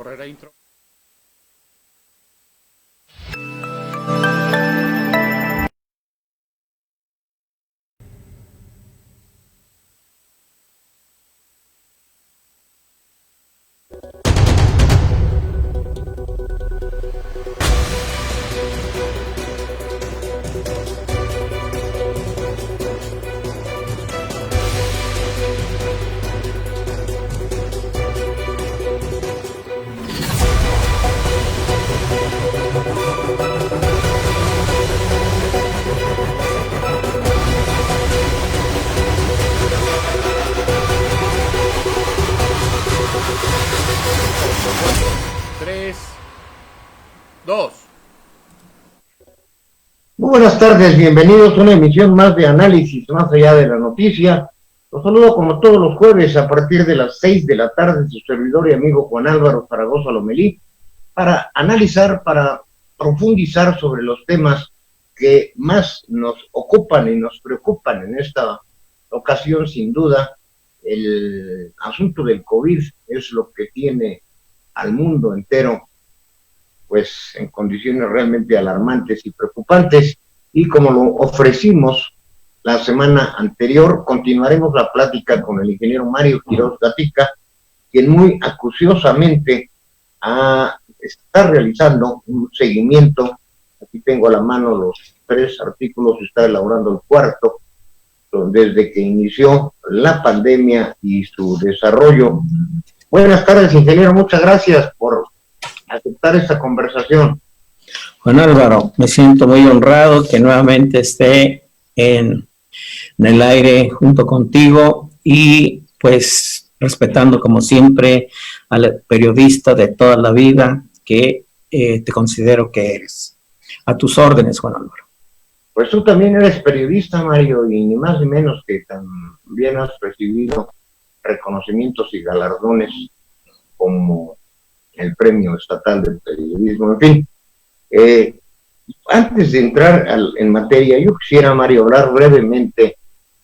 correr a intro. Muy buenas tardes, bienvenidos a una emisión más de Análisis Más Allá de la Noticia. Los saludo como todos los jueves a partir de las 6 de la tarde, su servidor y amigo Juan Álvaro Zaragoza Lomelí, para analizar, para profundizar sobre los temas que más nos ocupan y nos preocupan en esta ocasión. Sin duda, el asunto del COVID es lo que tiene al mundo entero pues en condiciones realmente alarmantes y preocupantes, y como lo ofrecimos la semana anterior, continuaremos la plática con el ingeniero Mario Quiroz Gatica, quien muy acuciosamente está realizando un seguimiento. Aquí tengo a la mano los 3 artículos, está elaborando el 4, desde que inició la pandemia y su desarrollo. Buenas tardes, ingeniero, muchas gracias por aceptar esta conversación. Juan Álvaro, me siento muy honrado que nuevamente esté en el aire junto contigo y pues respetando como siempre al periodista de toda la vida que te considero que eres. A tus órdenes, Juan Álvaro. Pues tú también eres periodista, Mario, y ni más ni menos que también has recibido reconocimientos y galardones como el Premio Estatal del Periodismo. En fin, antes de entrar en materia, yo quisiera, Mario, hablar brevemente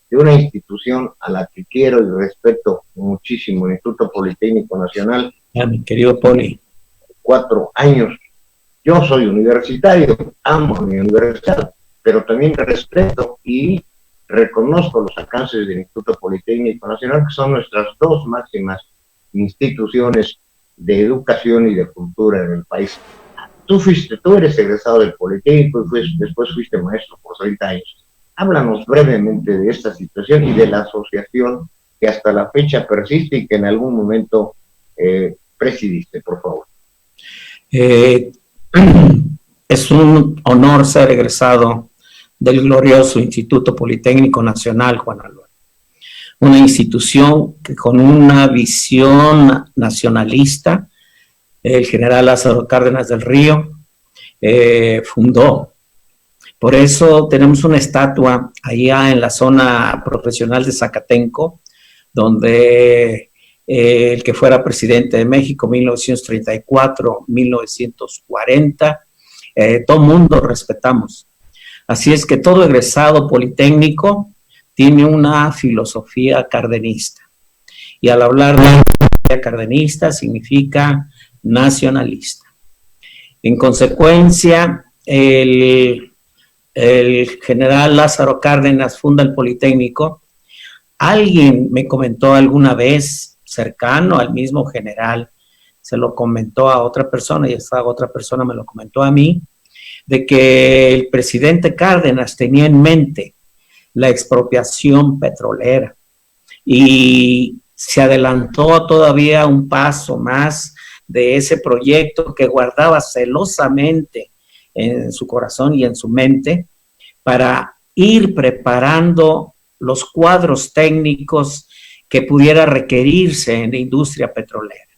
de una institución a la que quiero y respeto muchísimo, el Instituto Politécnico Nacional. Mi querido Poli. 4 años. Yo soy universitario, amo mi universidad, pero también respeto y reconozco los alcances del Instituto Politécnico Nacional, que son nuestras 2 máximas instituciones de educación y de cultura en el país. Tú eres egresado del Politécnico y después fuiste maestro por 30 años. Háblanos brevemente de esta situación y de la asociación que hasta la fecha persiste y que en algún momento presidiste, por favor. Es un honor ser egresado del glorioso Instituto Politécnico Nacional, Juan Álvaro. Una institución que con una visión nacionalista, el general Lázaro Cárdenas del Río fundó. Por eso tenemos una estatua allá en la zona profesional de Zacatenco, donde el que fuera presidente de México, 1934-1940, todo mundo respetamos. Así es que todo egresado politécnico tiene una filosofía cardenista. Y al hablar de filosofía cardenista significa nacionalista. En consecuencia, el general Lázaro Cárdenas funda el Politécnico. Alguien me comentó alguna vez, cercano al mismo general, se lo comentó a otra persona y esa otra persona me lo comentó a mí, de que el presidente Cárdenas tenía en mente la expropiación petrolera y se adelantó todavía un paso más de ese proyecto que guardaba celosamente en su corazón y en su mente para ir preparando los cuadros técnicos que pudiera requerirse en la industria petrolera.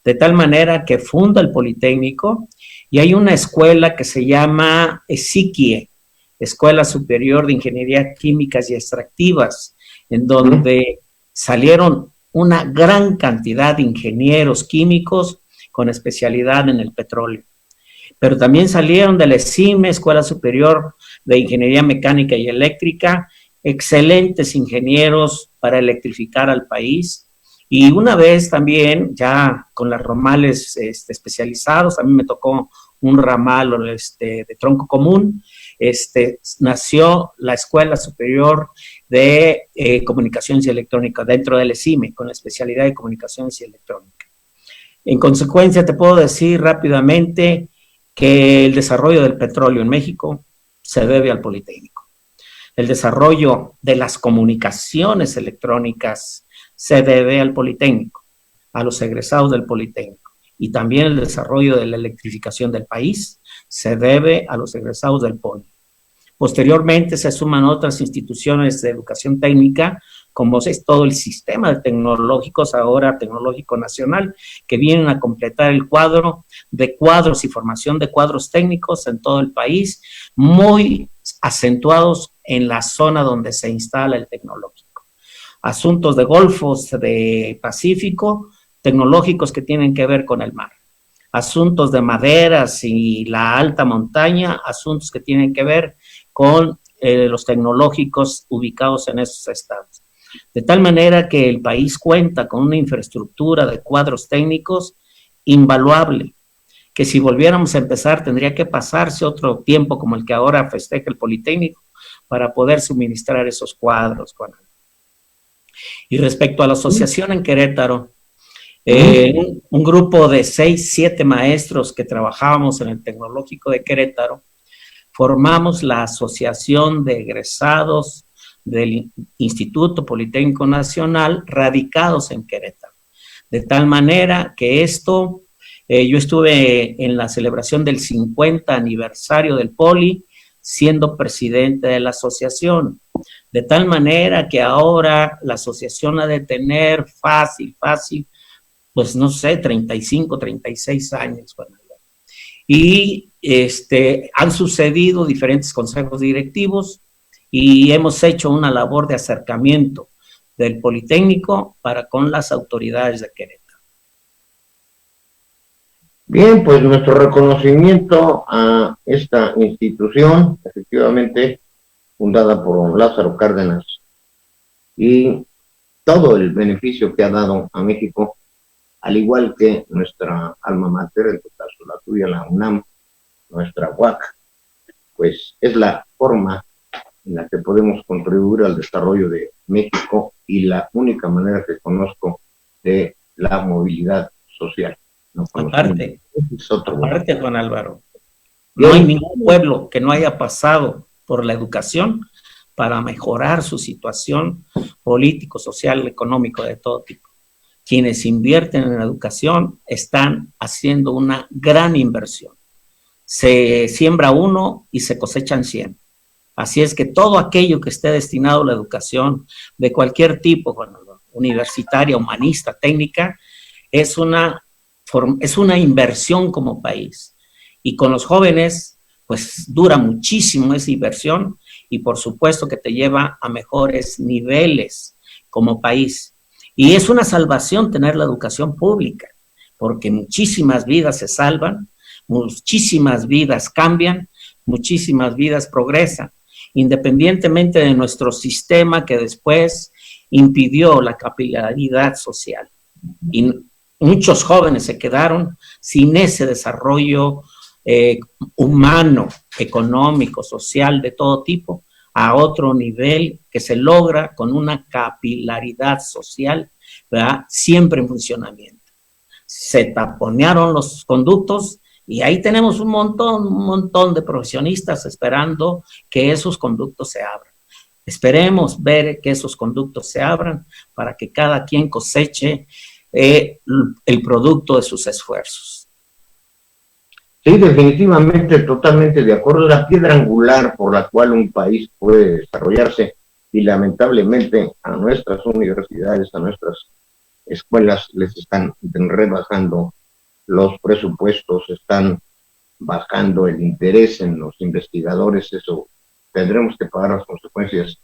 De tal manera que funda el Politécnico y hay una escuela que se llama ESIQUIE, Escuela Superior de Ingeniería Químicas y Extractivas, en donde salieron una gran cantidad de ingenieros químicos con especialidad en el petróleo. Pero también salieron de la ESIME, Escuela Superior de Ingeniería Mecánica y Eléctrica, excelentes ingenieros para electrificar al país Y una vez también, ya con las ramales especializados, a mí me tocó un ramal de tronco común, nació la Escuela Superior de Comunicaciones y Electrónica dentro del ESIME, con la especialidad de Comunicaciones y Electrónica. En consecuencia, te puedo decir rápidamente que el desarrollo del petróleo en México se debe al Politécnico. El desarrollo de las comunicaciones electrónicas se debe al Politécnico, a los egresados del Politécnico. Y también el desarrollo de la electrificación del país se debe a los egresados del Poli. Posteriormente se suman otras instituciones de educación técnica, como es todo el sistema de tecnológicos, ahora Tecnológico Nacional, que vienen a completar el cuadro de cuadros y formación de cuadros técnicos en todo el país, muy acentuados en la zona donde se instala el tecnológico. Asuntos de golfos de Pacífico, tecnológicos que tienen que ver con el mar. Asuntos de maderas y la alta montaña, asuntos que tienen que ver con los tecnológicos ubicados en esos estados. De tal manera que el país cuenta con una infraestructura de cuadros técnicos invaluable, que si volviéramos a empezar tendría que pasarse otro tiempo como el que ahora festeja el Politécnico para poder suministrar esos cuadros. Y respecto a la asociación en Querétaro, un grupo de 6, 7 maestros que trabajábamos en el Tecnológico de Querétaro, formamos la Asociación de Egresados del Instituto Politécnico Nacional radicados en Querétaro. De tal manera que esto, yo estuve en la celebración del 50 aniversario del Poli, siendo presidente de la asociación. De tal manera que ahora la asociación ha de tener fácil, pues no sé, 35, 36 años. Y han sucedido diferentes consejos directivos y hemos hecho una labor de acercamiento del Politécnico para con las autoridades de Querétaro. Bien, pues nuestro reconocimiento a esta institución, efectivamente fundada por don Lázaro Cárdenas, y todo el beneficio que ha dado a México, al igual que nuestra alma mater, en tu caso la tuya, la UNAM, nuestra UAC, pues es la forma en la que podemos contribuir al desarrollo de México y la única manera que conozco de la movilidad social. No aparte, Juan Álvaro, no hay ningún pueblo que no haya pasado por la educación para mejorar su situación político, social, económico, de todo tipo. Quienes invierten en educación están haciendo una gran inversión. Se siembra 1 y se cosechan 100. Así es que todo aquello que esté destinado a la educación de cualquier tipo, universitaria, humanista, técnica, es una inversión como país. Y con los jóvenes, pues dura muchísimo esa inversión y por supuesto que te lleva a mejores niveles como país. Y es una salvación tener la educación pública, porque muchísimas vidas se salvan, muchísimas vidas cambian, muchísimas vidas progresan, independientemente de nuestro sistema que después impidió la capilaridad social. Y muchos jóvenes se quedaron sin ese desarrollo humano, económico, social, de todo tipo, a otro nivel que se logra con una capilaridad social, ¿verdad? Siempre en funcionamiento. Se taponearon los conductos y ahí tenemos un montón de profesionistas esperando que esos conductos se abran. Esperemos ver que esos conductos se abran para que cada quien coseche el producto de sus esfuerzos. Sí, definitivamente, totalmente de acuerdo. La piedra angular por la cual un país puede desarrollarse, y lamentablemente a nuestras universidades, a nuestras escuelas les están rebajando los presupuestos, están bajando el interés en los investigadores. Eso tendremos que pagar las consecuencias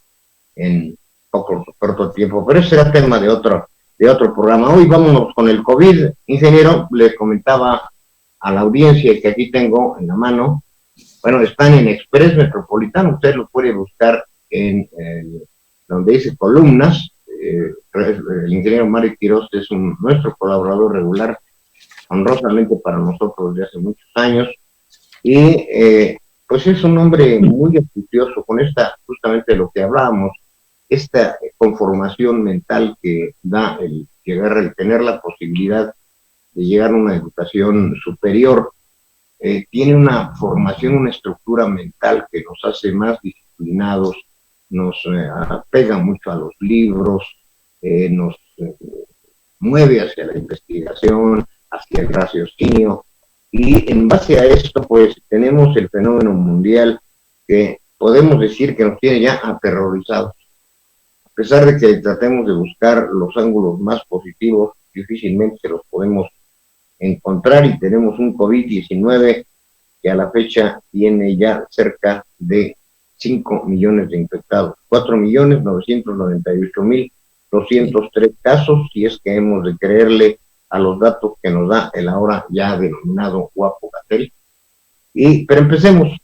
en corto tiempo, pero ese será tema de otro programa. Hoy vámonos con el COVID. Ingeniero, le comentaba a la audiencia que aquí tengo en la mano, bueno, están en Express Metropolitano, usted lo puede buscar en donde dice columnas, el ingeniero Mario Quiroz es nuestro colaborador regular, honrosamente para nosotros de hace muchos años, y pues es un hombre muy astucioso con justamente lo que hablábamos, esta conformación mental que da el tener la posibilidad de llegar a una educación superior. Tiene una formación, una estructura mental que nos hace más disciplinados, nos apega mucho a los libros, nos mueve hacia la investigación, hacia el raciocinio, y en base a esto pues tenemos el fenómeno mundial que podemos decir que nos tiene ya aterrorizados. A pesar de que tratemos de buscar los ángulos más positivos, difícilmente se los podemos encontrar, y tenemos un COVID-19 que a la fecha tiene ya cerca de 5 millones de infectados, 4.998.203 casos, si es que hemos de creerle a los datos que nos da el ahora ya denominado Huapo-Gatell. Pero empecemos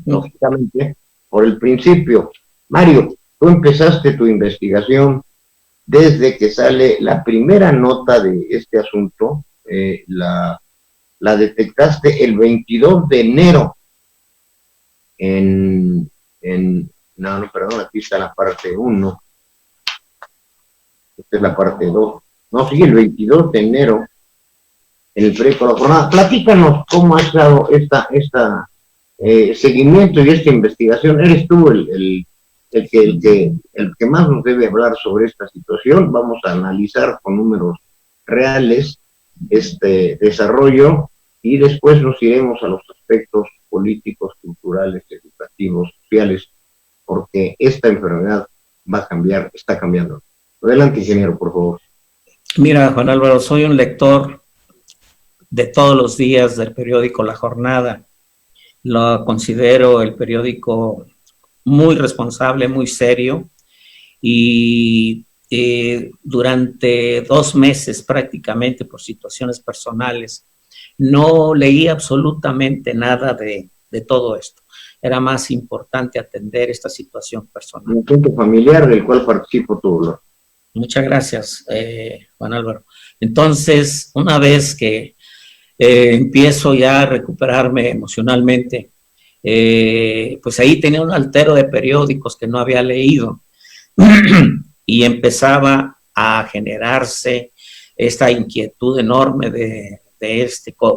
lógicamente, por el principio. Mario, tú empezaste tu investigación desde que sale la primera nota de este asunto, la detectaste el 22 de enero perdón, aquí está la parte 1, esta es la parte 2, el 22 de enero, en el periódico La Jornada. Platícanos cómo has dado esta seguimiento y esta investigación. Eres tú el que más nos debe hablar sobre esta situación. Vamos a analizar con números reales este desarrollo, y después nos iremos a los aspectos políticos, culturales, educativos, sociales, porque esta enfermedad va a cambiar, está cambiando. Adelante, ingeniero, por favor. Mira, Juan Álvaro, soy un lector de todos los días del periódico La Jornada. Lo considero el periódico muy responsable, muy serio, y durante 2 meses prácticamente, por situaciones personales, no leí absolutamente nada de todo esto. Era más importante atender esta situación personal. Un punto familiar del cual participo todo. Muchas gracias, Juan Álvaro. Entonces, una vez que empiezo ya a recuperarme emocionalmente, pues ahí tenía un altero de periódicos que no había leído y empezaba a generarse esta inquietud enorme de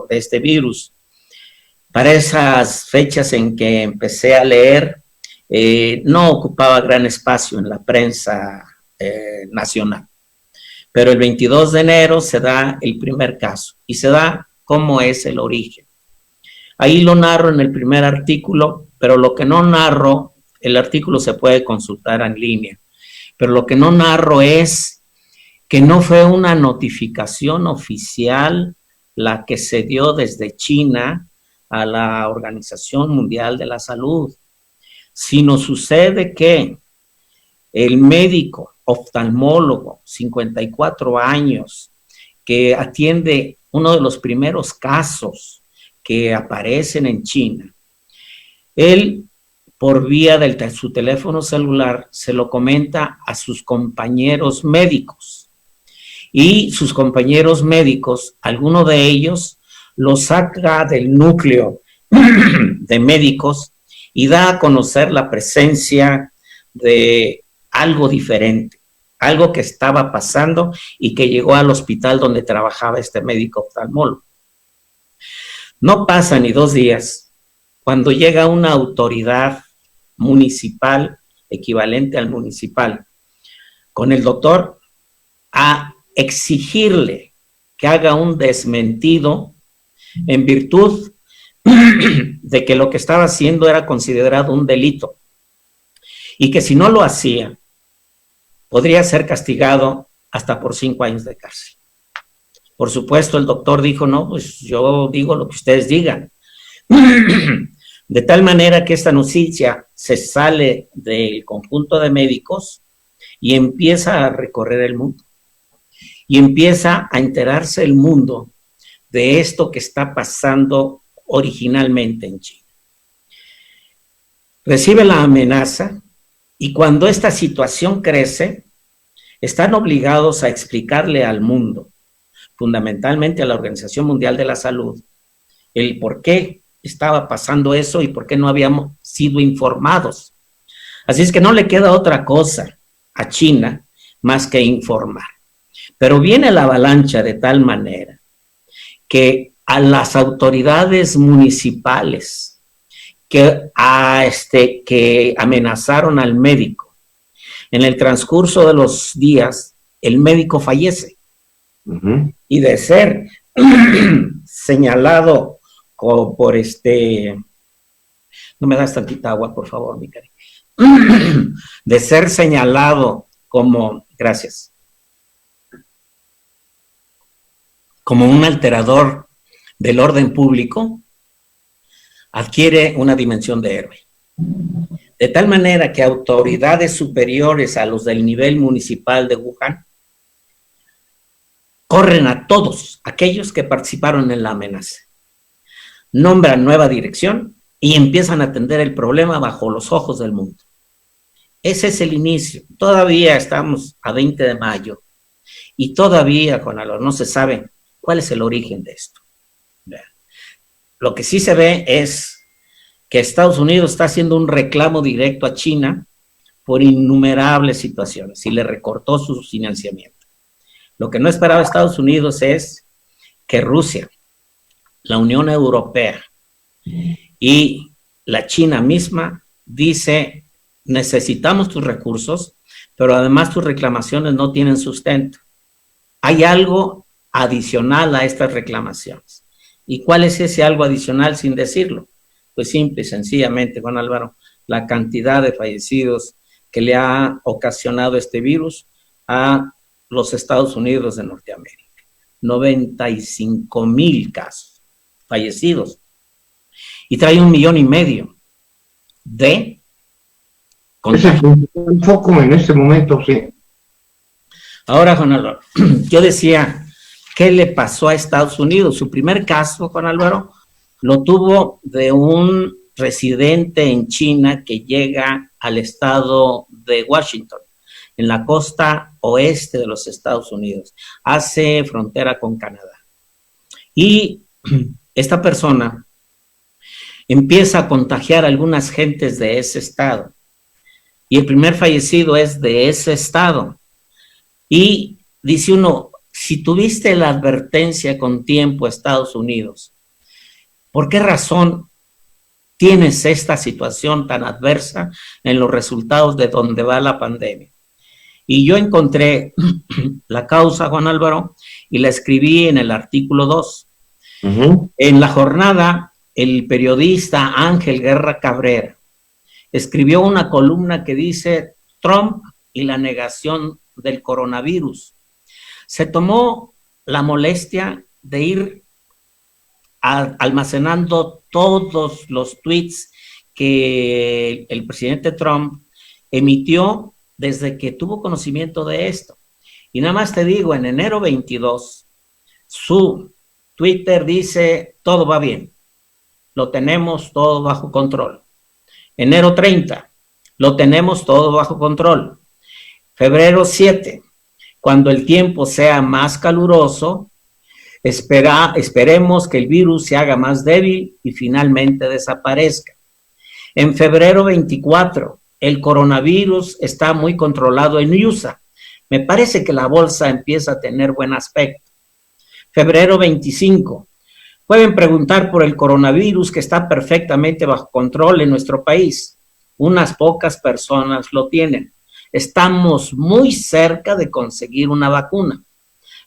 este virus. Para esas fechas en que empecé a leer, no ocupaba gran espacio en la prensa nacional. Pero el 22 de enero se da el primer caso, y se da cómo es el origen. Ahí lo narro en el primer artículo, pero lo que no narro, el artículo se puede consultar en línea, pero lo que no narro es que no fue una notificación oficial la que se dio desde China a la Organización Mundial de la Salud, sino sucede que el médico oftalmólogo, 54 años, que atiende uno de los primeros casos que aparecen en China, él, por vía de su teléfono celular, se lo comenta a sus compañeros médicos, y sus compañeros médicos, alguno de ellos lo saca del núcleo de médicos y da a conocer la presencia de algo diferente, algo que estaba pasando y que llegó al hospital donde trabajaba este médico oftalmólogo. No pasa ni 2 días cuando llega una autoridad municipal, equivalente al municipal, con el doctor a exigirle que haga un desmentido en virtud de que lo que estaba haciendo era considerado un delito, y que si no lo hacía, podría ser castigado hasta por 5 años de cárcel. Por supuesto, el doctor dijo, no, pues yo digo lo que ustedes digan. De tal manera que esta noticia se sale del conjunto de médicos y empieza a recorrer el mundo. Y empieza a enterarse el mundo de esto que está pasando originalmente en China. Recibe la amenaza, y cuando esta situación crece, están obligados a explicarle al mundo, fundamentalmente a la Organización Mundial de la Salud, el por qué estaba pasando eso y por qué no habíamos sido informados. Así es que no le queda otra cosa a China más que informar. Pero viene la avalancha de tal manera que a las autoridades municipales que amenazaron al médico, en el transcurso de los días, el médico fallece. Y de ser señalado por no me das tantita agua, por favor, mi cariño. De ser señalado como, gracias, como un alterador del orden público, adquiere una dimensión de héroe. De tal manera que autoridades superiores a los del nivel municipal de Wuhan corren a todos aquellos que participaron en la amenaza, nombran nueva dirección y empiezan a atender el problema bajo los ojos del mundo. Ese es el inicio. Todavía estamos a 20 de mayo y todavía, Juan Álvaro, no se sabe cuál es el origen de esto. Lo que sí se ve es que Estados Unidos está haciendo un reclamo directo a China por innumerables situaciones y le recortó su financiamiento. Lo que no esperaba Estados Unidos es que Rusia, la Unión Europea y la China misma dice: necesitamos tus recursos, pero además tus reclamaciones no tienen sustento. Hay algo adicional a estas reclamaciones. ¿Y cuál es ese algo adicional sin decirlo? Pues simple y sencillamente, Juan Álvaro, la cantidad de fallecidos que le ha ocasionado este virus a los Estados Unidos de Norteamérica. 95,000 casos fallecidos. Y trae 1,5 millones de contagios. Ese es un foco en este momento, sí. Ahora, Juan Álvaro, yo decía, ¿qué le pasó a Estados Unidos? Su primer caso, Juan Álvaro, lo tuvo de un residente en China que llega al estado de Washington, en la costa oeste de los Estados Unidos, hace frontera con Canadá. Y esta persona empieza a contagiar a algunas gentes de ese estado. Y el primer fallecido es de ese estado. Y dice uno, si tuviste la advertencia con tiempo, Estados Unidos, ¿por qué razón tienes esta situación tan adversa en los resultados de donde va la pandemia? Y yo encontré la causa, Juan Álvaro, y la escribí en el artículo 2. En la jornada, el periodista Ángel Guerra Cabrera escribió una columna que dice Trump y la negación del coronavirus. Se tomó la molestia de ir almacenando todos los tweets que el presidente Trump emitió desde que tuvo conocimiento de esto. Y nada más te digo, en enero 22, su Twitter dice, todo va bien, lo tenemos todo bajo control. Enero 30, lo tenemos todo bajo control. Febrero 7, cuando el tiempo sea más caluroso, esperemos que el virus se haga más débil y finalmente desaparezca. En febrero 24, el coronavirus está muy controlado en USA. Me parece que la bolsa empieza a tener buen aspecto. Febrero 25, pueden preguntar por el coronavirus que está perfectamente bajo control en nuestro país. Unas pocas personas lo tienen. Estamos muy cerca de conseguir una vacuna.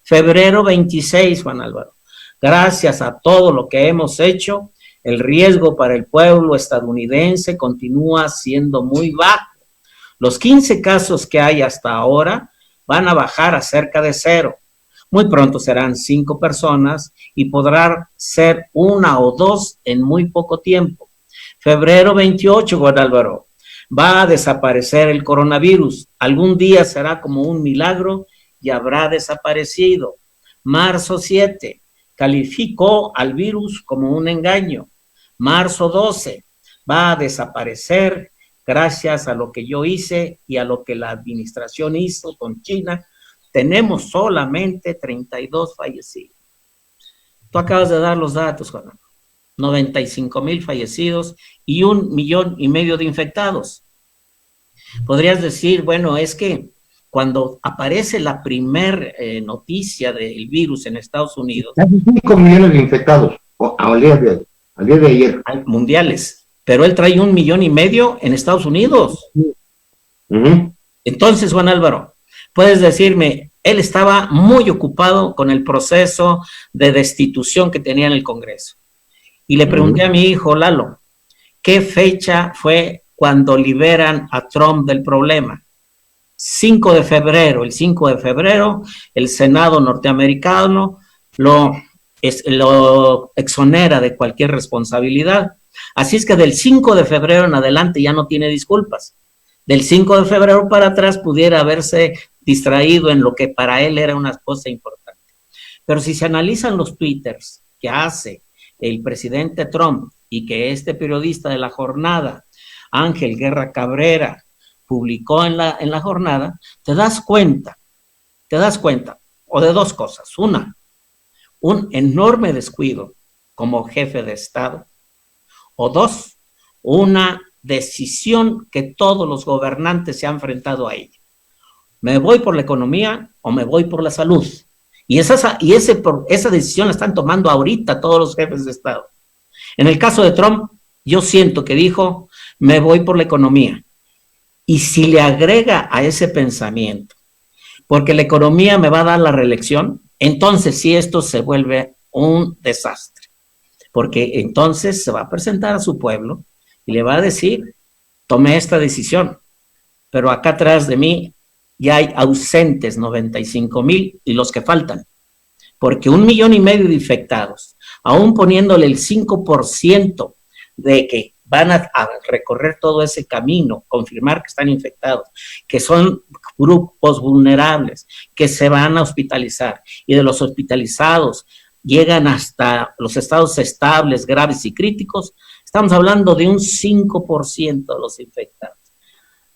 Febrero 26, Juan Álvaro. Gracias a todo lo que hemos hecho, el riesgo para el pueblo estadounidense continúa siendo muy bajo. Los 15 casos que hay hasta ahora van a bajar a cerca de 0. Muy pronto serán 5 personas y podrán ser 1 o 2 en muy poco tiempo. Febrero 28, Juan Álvaro. Va a desaparecer el coronavirus. Algún día será como un milagro y habrá desaparecido. Marzo 7, calificó al virus como un engaño. Marzo 12, va a desaparecer gracias a lo que yo hice y a lo que la administración hizo con China, tenemos solamente 32 fallecidos. Tú acabas de dar los datos, Juan. 95,000 fallecidos y 1,5 millones de infectados. Podrías decir, bueno, es que cuando aparece la primer noticia del virus en Estados Unidos... Casi 5 millones de infectados al día de ayer. Mundiales, pero él trae 1,5 millones en Estados Unidos. Entonces, Juan Álvaro, puedes decirme, él estaba muy ocupado con el proceso de destitución que tenía en el Congreso. Y le pregunté a mi hijo, Lalo, ¿qué fecha fue cuando liberan a Trump del problema? 5 de febrero. El 5 de febrero, el Senado norteamericano lo exonera de cualquier responsabilidad. Así es que del 5 de febrero en adelante ya no tiene disculpas. Del 5 de febrero para atrás pudiera haberse distraído en lo que para él era una cosa importante. Pero si se analizan los twitters que hace el presidente Trump y que este periodista de La Jornada, Ángel Guerra Cabrera, publicó en la jornada, te das cuenta, o de dos cosas. Una, un enorme descuido como jefe de Estado, o dos, una decisión que todos los gobernantes se han enfrentado a ella. ¿Me voy por la economía o me voy por la salud? Y esa decisión la están tomando ahorita todos los jefes de Estado. En el caso de Trump, yo siento que dijo, me voy por la economía. Y si le agrega a ese pensamiento, porque la economía me va a dar la reelección, entonces sí esto se vuelve un desastre. Porque entonces se va a presentar a su pueblo y le va a decir, tomé esta decisión, pero acá atrás de mí ya hay ausentes 95,000 y los que faltan. Porque 1,5 millones de infectados, aún poniéndole el 5% de que van a recorrer todo ese camino, confirmar que están infectados, que son grupos vulnerables, que se van a hospitalizar, y de los hospitalizados llegan hasta los estados estables, graves y críticos, estamos hablando de un 5% de los infectados.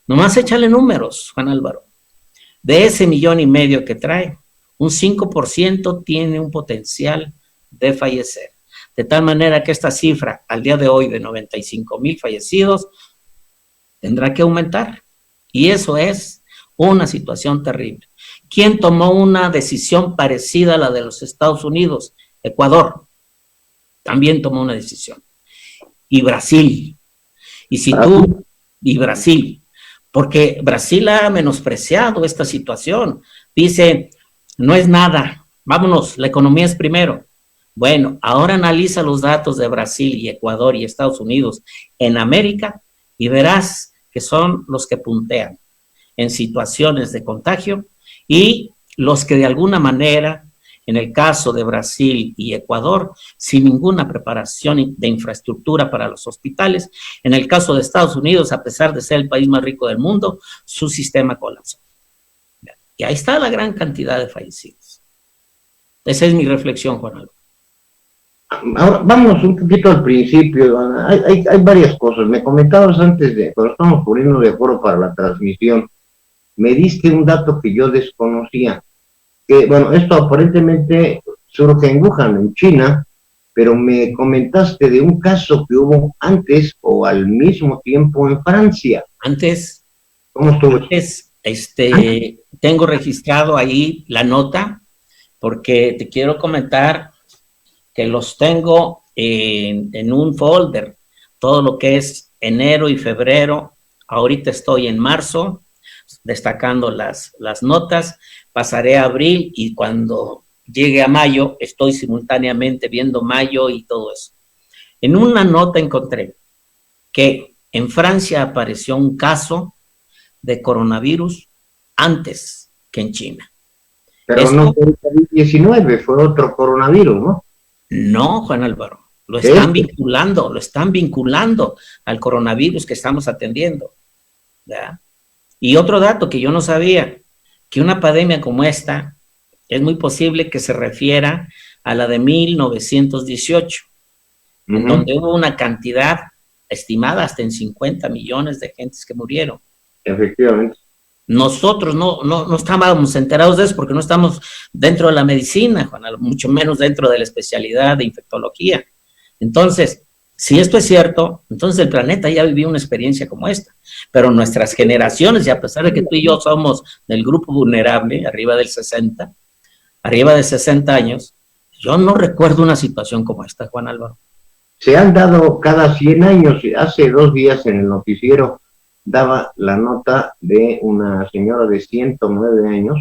Nomás échale números, Juan Álvaro. De ese 1,5 millones que trae, un 5% tiene un potencial de fallecer. De tal manera que esta cifra, al día de hoy, de 95,000 fallecidos, tendrá que aumentar. Y eso es una situación terrible. ¿Quién tomó una decisión parecida a la de los Estados Unidos? Ecuador. También tomó una decisión. Y Brasil. Y Brasil. Porque Brasil ha menospreciado esta situación. Dice, no es nada, vámonos, la economía es primero. Bueno, ahora analiza los datos de Brasil y Ecuador y Estados Unidos en América y verás que son los que puntean en situaciones de contagio y los que de alguna manera, en el caso de Brasil y Ecuador, sin ninguna preparación de infraestructura para los hospitales, en el caso de Estados Unidos, a pesar de ser el país más rico del mundo, su sistema colapsó. Y ahí está la gran cantidad de fallecidos. Esa es mi reflexión, Juan Álvaro. Ahora, vamos un poquito al principio. Hay varias cosas. Me comentabas antes cuando estamos poniendo de acuerdo para la transmisión, me diste un dato que yo desconocía. Que, bueno, esto aparentemente surge en Wuhan, en China, pero me comentaste de un caso que hubo antes o al mismo tiempo en Francia. Antes. ¿Cómo estuvo? Antes, tengo registrado ahí la nota, porque te quiero comentar que los tengo en un folder, todo lo que es enero y febrero. Ahorita estoy en marzo, destacando las notas, pasaré a abril y cuando llegue a mayo, estoy simultáneamente viendo mayo y todo eso. En una nota encontré que en Francia apareció un caso de coronavirus antes que en China. Pero no fue el COVID-19, fue otro coronavirus, ¿no? No, Juan Álvaro, lo están vinculando al coronavirus que estamos atendiendo, ¿verdad? Y otro dato que yo no sabía, que una pandemia como esta es muy posible que se refiera a la de 1918, en donde hubo una cantidad estimada hasta en 50 millones de gentes que murieron. Efectivamente. Nosotros no estábamos enterados de eso porque no estamos dentro de la medicina, Juan, mucho menos dentro de la especialidad de infectología. Entonces, si esto es cierto, entonces el planeta ya vivió una experiencia como esta. Pero nuestras generaciones, y a pesar de que tú y yo somos del grupo vulnerable, arriba de 60 años, yo no recuerdo una situación como esta, Juan Álvaro. Se han dado cada 100 años, hace 2 días en el noticiero daba la nota de una señora de 109 años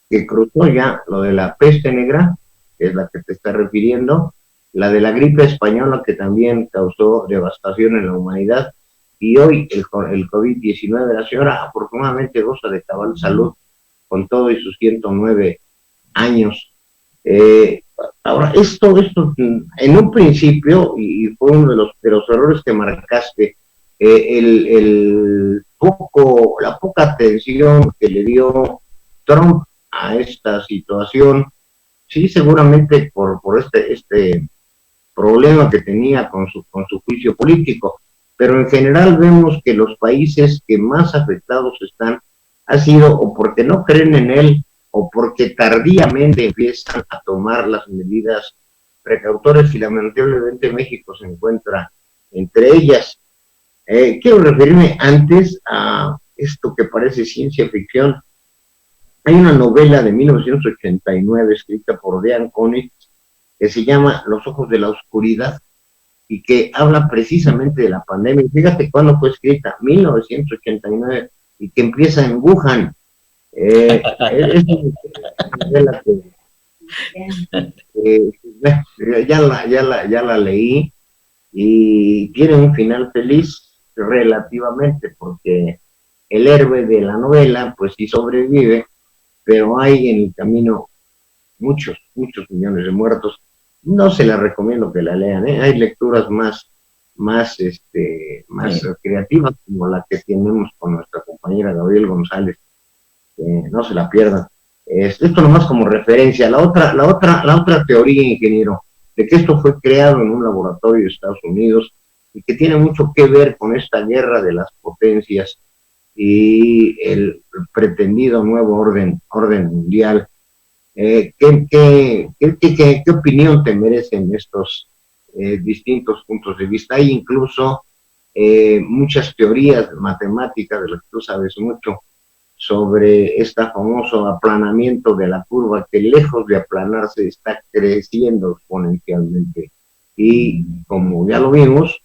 que cruzó ya lo de la peste negra, que es la que te está refiriendo, la de la gripe española que también causó devastación en la humanidad, y hoy el COVID-19. La señora afortunadamente goza de cabal salud con todo y sus 109 años. Ahora, esto en un principio, y fue uno de los errores que marcaste, la poca atención que le dio Trump a esta situación, sí, seguramente por este problema que tenía con su juicio político, pero en general vemos que los países que más afectados están ha sido o porque no creen en él o porque tardíamente empiezan a tomar las medidas precautorias, y lamentablemente México se encuentra entre ellas. Quiero referirme antes a esto que parece ciencia ficción. Hay una novela de 1989 escrita por Dean Koontz que se llama Los ojos de la oscuridad y que habla precisamente de la pandemia. Fíjate cuándo fue escrita, 1989, y que empieza en Wuhan. Es una novela que ya la leí y tiene un final feliz relativamente, porque el héroe de la novela pues sí sobrevive, pero hay en el camino muchos millones de muertos. No se la recomiendo que la lean, hay lecturas más creativas, como la que tenemos con nuestra compañera Gabriel González, no se la pierdan. Esto nomás como referencia. La otra teoría, ingeniero, de que esto fue creado en un laboratorio de Estados Unidos y que tiene mucho que ver con esta guerra de las potencias y el pretendido nuevo orden mundial. ¿Qué opinión te merecen estos distintos puntos de vista? Hay incluso muchas teorías matemáticas, de las que tú sabes mucho, sobre este famoso aplanamiento de la curva, que lejos de aplanarse está creciendo exponencialmente. Y como ya lo vimos,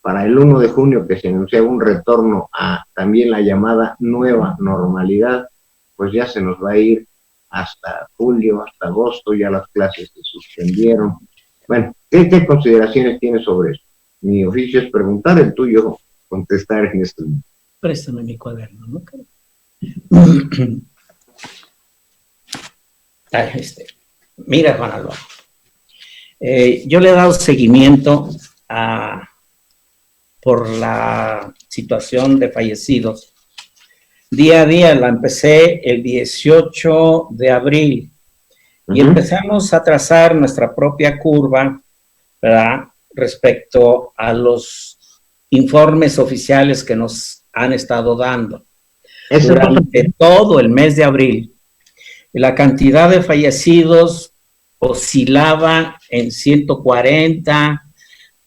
para el 1 de junio que se anunciaba un retorno a también la llamada nueva normalidad, pues ya se nos va a ir hasta julio, hasta agosto, ya las clases se suspendieron. Bueno, ¿qué consideraciones tienes sobre eso? Mi oficio es preguntar, el tuyo contestar en este momento. Préstame mi cuaderno, ¿no? Mira, Juan Álvaro, yo le he dado seguimiento por la situación de fallecidos. Día a día la empecé el 18 de abril y empezamos a trazar nuestra propia curva, ¿verdad?, respecto a los informes oficiales que nos han estado dando. Durante todo el mes de abril, la cantidad de fallecidos oscilaba en 140,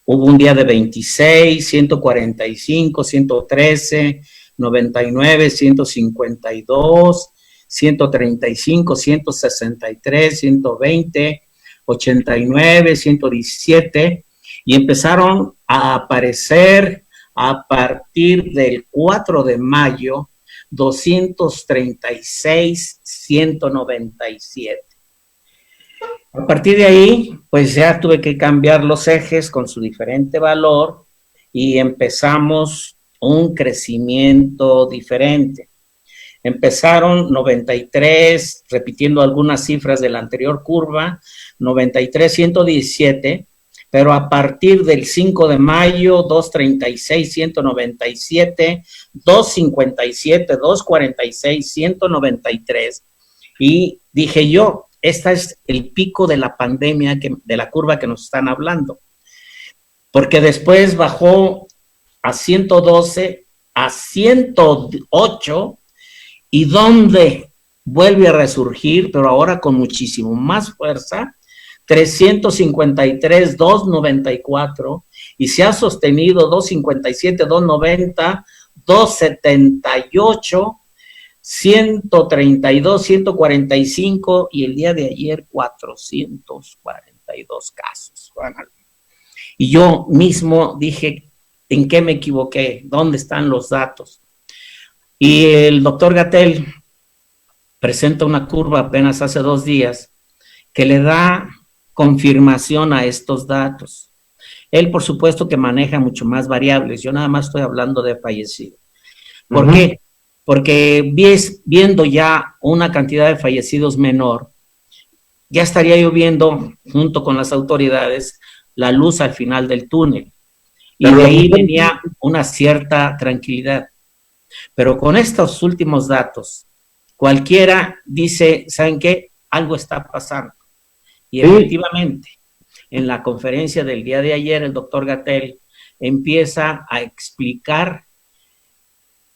hubo un día de 26, 145, 113, 99, 152, 135, 163, 120, 89, 117, y empezaron a aparecer a partir del 4 de mayo 236, 197. A partir de ahí, pues ya tuve que cambiar los ejes con su diferente valor y empezamos un crecimiento diferente. Empezaron 93, repitiendo algunas cifras de la anterior curva, 93, 117, pero a partir del 5 de mayo, 236, 197, 257, 246, 193, y dije yo, este es el pico de la pandemia, de la curva que nos están hablando, porque después bajó a 112, a 108, y donde vuelve a resurgir, pero ahora con muchísimo más fuerza, 353, 294, y se ha sostenido 257, 290, 278, 132, 145, y el día de ayer 442 casos. Y yo mismo dije, ¿en qué me equivoqué? ¿Dónde están los datos? Y el doctor Gatell presenta una curva apenas hace 2 días que le da confirmación a estos datos. Él, por supuesto, que maneja mucho más variables. Yo nada más estoy hablando de fallecidos. ¿Por qué? Porque viendo ya una cantidad de fallecidos menor, ya estaría yo viendo, junto con las autoridades, la luz al final del túnel. Y de ahí venía una cierta tranquilidad. Pero con estos últimos datos, cualquiera dice, ¿saben qué? Algo está pasando. Y efectivamente, en la conferencia del día de ayer, el doctor Gatell empieza a explicar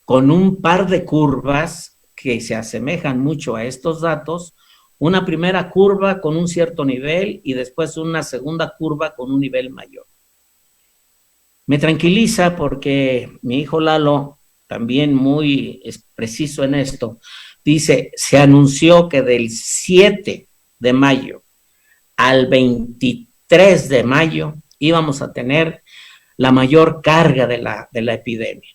con un par de curvas que se asemejan mucho a estos datos, una primera curva con un cierto nivel y después una segunda curva con un nivel mayor. Me tranquiliza porque mi hijo Lalo, también muy preciso en esto, dice, se anunció que del 7 de mayo al 23 de mayo íbamos a tener la mayor carga de la epidemia.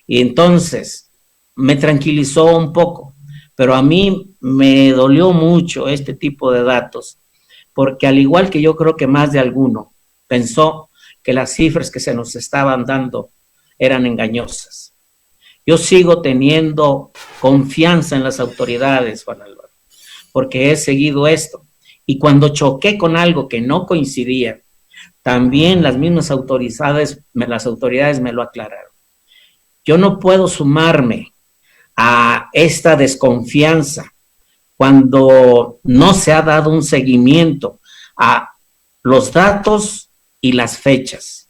Y entonces me tranquilizó un poco, pero a mí me dolió mucho este tipo de datos, porque al igual que yo creo que más de alguno pensó que las cifras que se nos estaban dando eran engañosas. Yo sigo teniendo confianza en las autoridades, Juan Álvaro, porque he seguido esto. Y cuando choqué con algo que no coincidía, también las mismas autoridades me lo aclararon. Yo no puedo sumarme a esta desconfianza cuando no se ha dado un seguimiento a los datos y las fechas.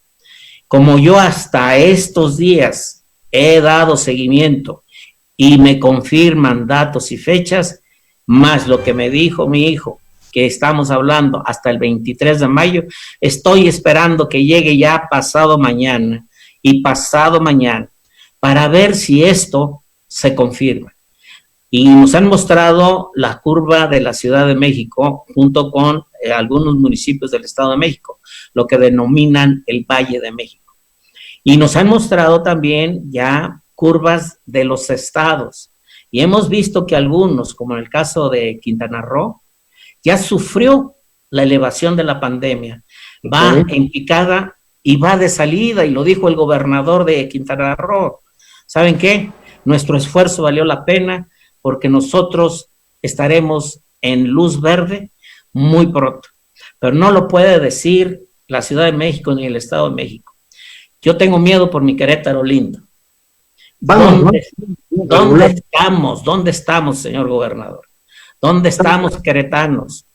Como yo hasta estos días he dado seguimiento y me confirman datos y fechas, más lo que me dijo mi hijo, que estamos hablando hasta el 23 de mayo, estoy esperando que llegue ya pasado mañana y pasado mañana para ver si esto se confirma. Y nos han mostrado la curva de la Ciudad de México junto con algunos municipios del Estado de México, lo que denominan el Valle de México. Y nos han mostrado también ya curvas de los estados. Y hemos visto que algunos, como en el caso de Quintana Roo, ya sufrió la elevación de la pandemia, va en picada y va de salida, y lo dijo el gobernador de Quintana Roo. ¿Saben qué? Nuestro esfuerzo valió la pena porque nosotros estaremos en luz verde muy pronto, pero no lo puede decir la Ciudad de México ni el Estado de México. Yo tengo miedo por mi Querétaro lindo. ¿Dónde estamos? ¿Dónde estamos, señor gobernador? ¿Dónde estamos, queretanos?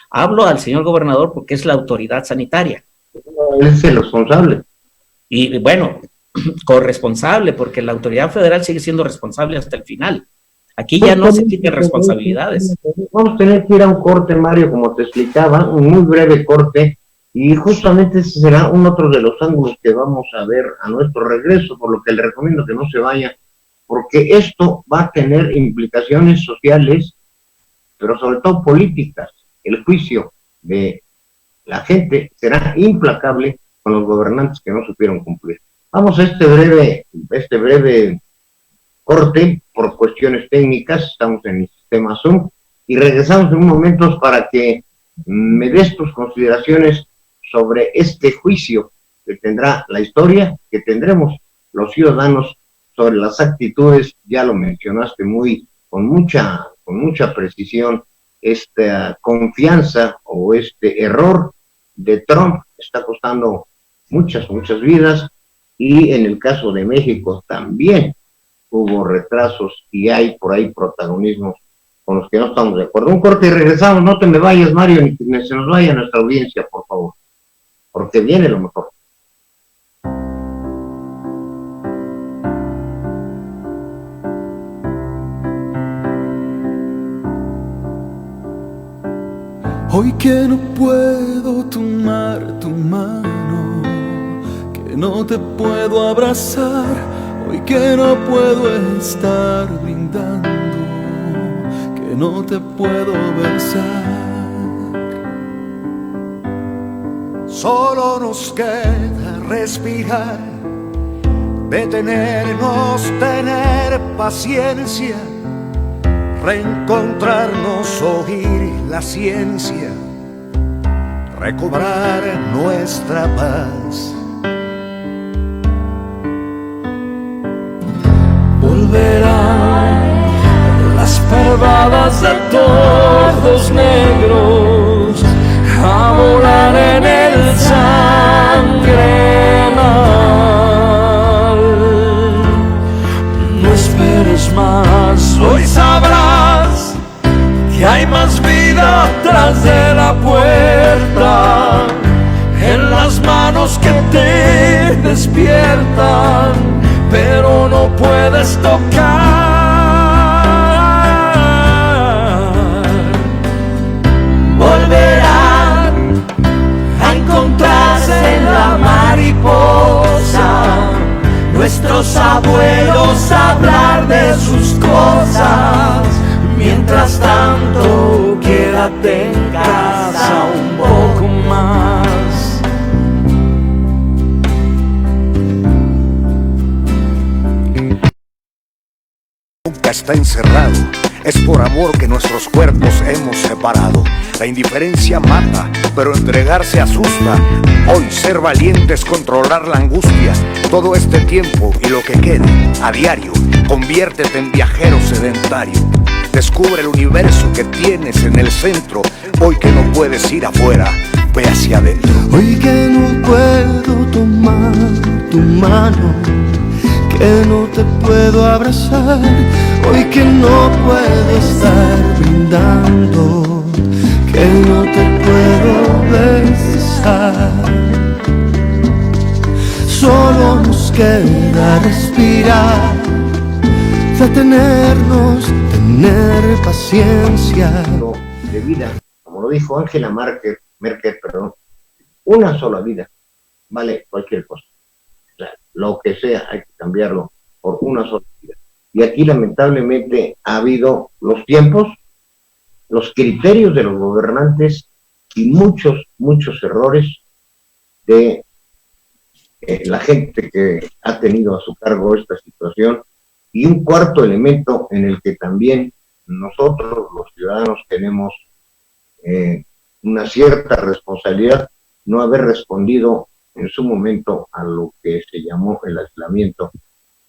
Hablo al señor gobernador porque es la autoridad sanitaria. Él es el responsable. Y bueno, corresponsable, porque la autoridad federal sigue siendo responsable hasta el final. Aquí ya no se quiten responsabilidades. Vamos a tener que ir a un corte, Mario, como te explicaba, un muy breve corte, y justamente ese será un otro de los ángulos que vamos a ver a nuestro regreso, por lo que le recomiendo que no se vaya, porque esto va a tener implicaciones sociales, pero sobre todo políticas. El juicio de la gente será implacable con los gobernantes que no supieron cumplir. Vamos a este breve corte por cuestiones técnicas, estamos en el sistema Zoom, y regresamos en un momento para que me des tus consideraciones sobre este juicio que tendrá la historia, que tendremos los ciudadanos sobre las actitudes, ya lo mencionaste con mucha precisión, esta confianza o este error de Trump está costando muchas vidas, y en el caso de México también hubo retrasos y hay por ahí protagonismos con los que no estamos de acuerdo. Un corte y regresamos, no te me vayas, Mario, ni que se nos vaya nuestra audiencia, por favor, porque viene lo mejor. Hoy que no puedo tomar tu mano, que no te puedo abrazar, hoy que no puedo estar brindando, que no te puedo besar. Solo nos queda respirar, detenernos, tener paciencia, reencontrarnos, oír la ciencia, recobrar nuestra paz. Volverán las pervadas de tordos negros a volar en el sangrenal. No esperes más, hoy sabrás que hay más vida tras de la puerta, en las manos que te despiertan, pero no puedes tocar. Volverán a encontrarse en la mariposa, nuestros abuelos a hablar de sus cosas. Mientras tanto, quédate en casa un poco más. Nunca está encerrado, es por amor que nuestros cuerpos hemos separado. La indiferencia mata, pero entregarse asusta. Hoy ser valiente es controlar la angustia. Todo este tiempo y lo que quede, a diario, conviértete en viajero sedentario. Descubre el universo que tienes en el centro. Hoy que no puedes ir afuera, ve hacia adentro. Hoy que no puedo tomar tu mano, que no te puedo abrazar, hoy que no puedo estar brindando, que no te puedo besar. Solo nos queda respirar, detenernos, tener paciencia. De vida, como lo dijo Angela Merkel, una sola vida vale cualquier cosa. O sea, lo que sea hay que cambiarlo por una sola vida. Y aquí lamentablemente ha habido los tiempos, los criterios de los gobernantes y muchos errores de la gente que ha tenido a su cargo esta situación. Y un cuarto elemento en el que también nosotros, los ciudadanos, tenemos una cierta responsabilidad, no haber respondido en su momento a lo que se llamó el aislamiento,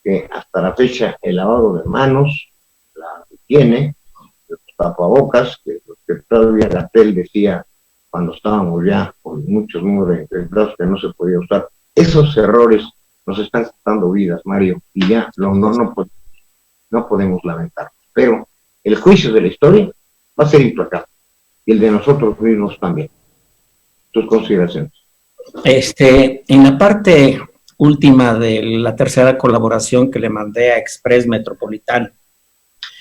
que hasta la fecha el lavado de manos la tiene, los tapabocas, que todavía Gatell decía cuando estábamos ya con muchos números de infectados que no se podía usar. Esos errores nos están costando vidas, Mario, y ya no podemos lamentar. Pero el juicio de la historia va a ser implacable, y el de nosotros mismos también. Tus consideraciones. En la parte última de la tercera colaboración que le mandé a Express Metropolitano,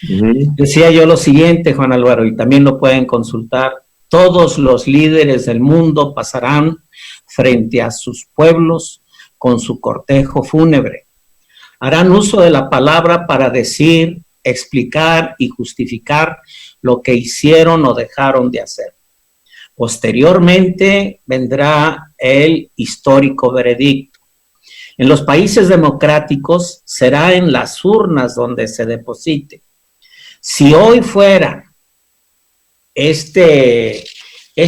decía yo lo siguiente, Juan Álvaro, y también lo pueden consultar: todos los líderes del mundo pasarán frente a sus pueblos con su cortejo fúnebre. Harán uso de la palabra para decir, explicar y justificar lo que hicieron o dejaron de hacer. Posteriormente vendrá el histórico veredicto. En los países democráticos será en las urnas donde se deposite. Si hoy fuera este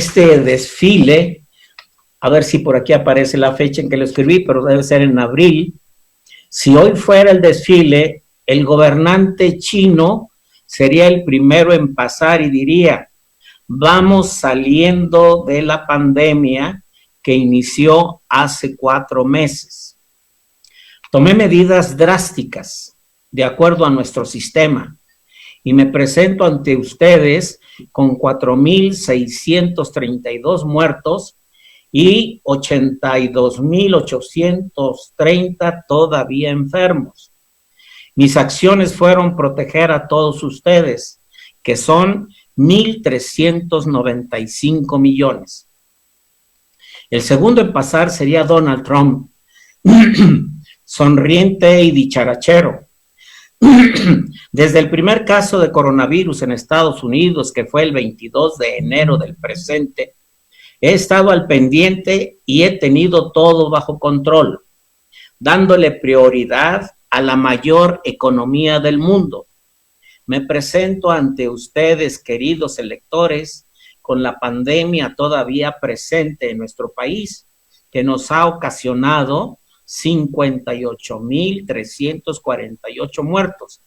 desfile, a ver si por aquí aparece la fecha en que lo escribí, pero debe ser en abril. Si hoy fuera el desfile, el gobernante chino sería el primero en pasar y diría: vamos saliendo de la pandemia que inició hace 4 meses. Tomé medidas drásticas de acuerdo a nuestro sistema y me presento ante ustedes con 4,632 muertos y 82,830 todavía enfermos. Mis acciones fueron proteger a todos ustedes, que son 1.395 millones. El segundo en pasar sería Donald Trump, sonriente y dicharachero. Desde el primer caso de coronavirus en Estados Unidos, que fue el 22 de enero del presente, he estado al pendiente y he tenido todo bajo control, dándole prioridad a la mayor economía del mundo. Me presento ante ustedes, queridos electores, con la pandemia todavía presente en nuestro país, que nos ha ocasionado 58,348 muertos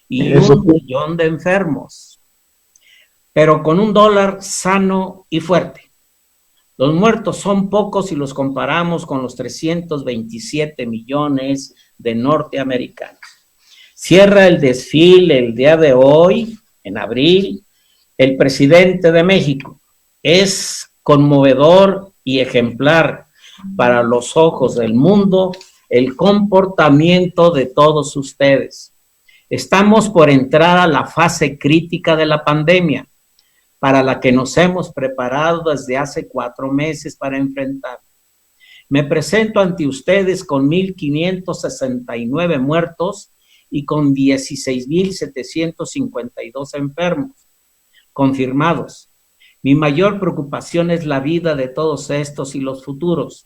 y 1 millón de enfermos, pero con un dólar sano y fuerte. Los muertos son pocos si los comparamos con los 327 millones de norteamericanos. Cierra el desfile el día de hoy, en abril, el presidente de México. Es conmovedor y ejemplar para los ojos del mundo el comportamiento de todos ustedes. Estamos por entrar a la fase crítica de la pandemia, para la que nos hemos preparado desde hace 4 meses para enfrentar. Me presento ante ustedes con 1,569 muertos y con 16,752 enfermos confirmados. Mi mayor preocupación es la vida de todos estos y los futuros.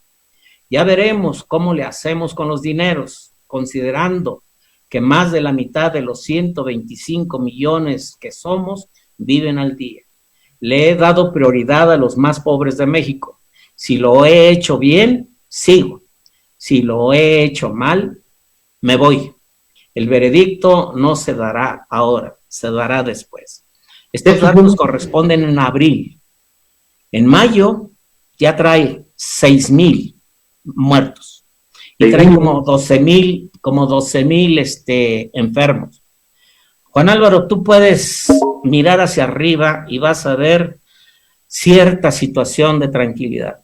Ya veremos cómo le hacemos con los dineros, considerando que más de la mitad de los 125 millones que somos viven al día. Le he dado prioridad a los más pobres de México. Si lo he hecho bien, sigo. Si lo he hecho mal, me voy. El veredicto no se dará ahora, se dará después. Estos datos corresponden en abril. En mayo ya trae 6,000 muertos y trae como 12,000 enfermos. Juan Álvaro, tú puedes mirar hacia arriba y vas a ver cierta situación de tranquilidad.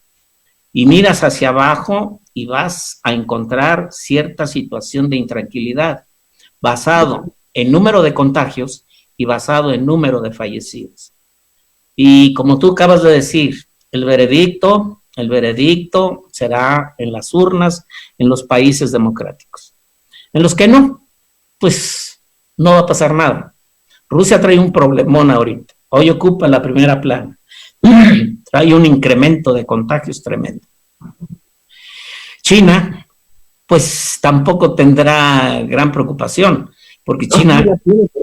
Y miras hacia abajo y vas a encontrar cierta situación de intranquilidad, basado en número de contagios y basado en número de fallecidos. Y como tú acabas de decir, el veredicto será en las urnas, en los países democráticos. En los que no, pues no va a pasar nada. Rusia trae un problemón ahorita. Hoy ocupa la primera plana. Trae un incremento de contagios tremendo. China, pues tampoco tendrá gran preocupación, porque China...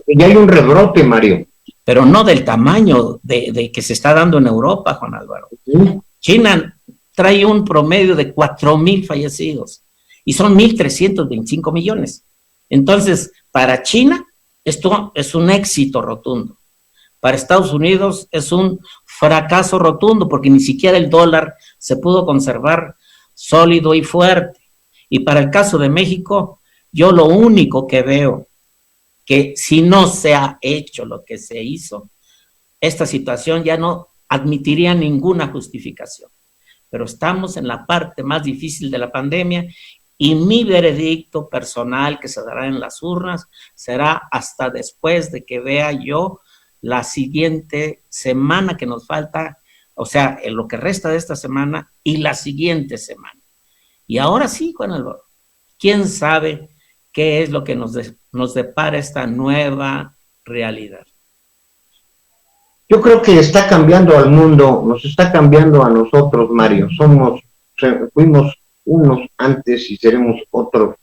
Ya hay un rebrote, Mario. Pero no del tamaño de que se está dando en Europa, Juan Álvaro. ¿Sí? China trae un promedio de 4,000 fallecidos y son 1,325 millones. Entonces, para China, esto es un éxito rotundo. Para Estados Unidos es un fracaso rotundo porque ni siquiera el dólar se pudo conservar sólido y fuerte. Y para el caso de México, yo lo único que veo que si no se ha hecho lo que se hizo, esta situación ya no admitiría ninguna justificación. Pero estamos en la parte más difícil de la pandemia y mi veredicto personal que se dará en las urnas será hasta después de que vea yo la siguiente semana que nos falta, o sea, en lo que resta de esta semana y la siguiente semana. Y ahora sí, Juan Álvaro, ¿quién sabe qué es lo que nos depara esta nueva realidad? Yo creo que está cambiando al mundo, nos está cambiando a nosotros, Mario. Fuimos unos antes y seremos otros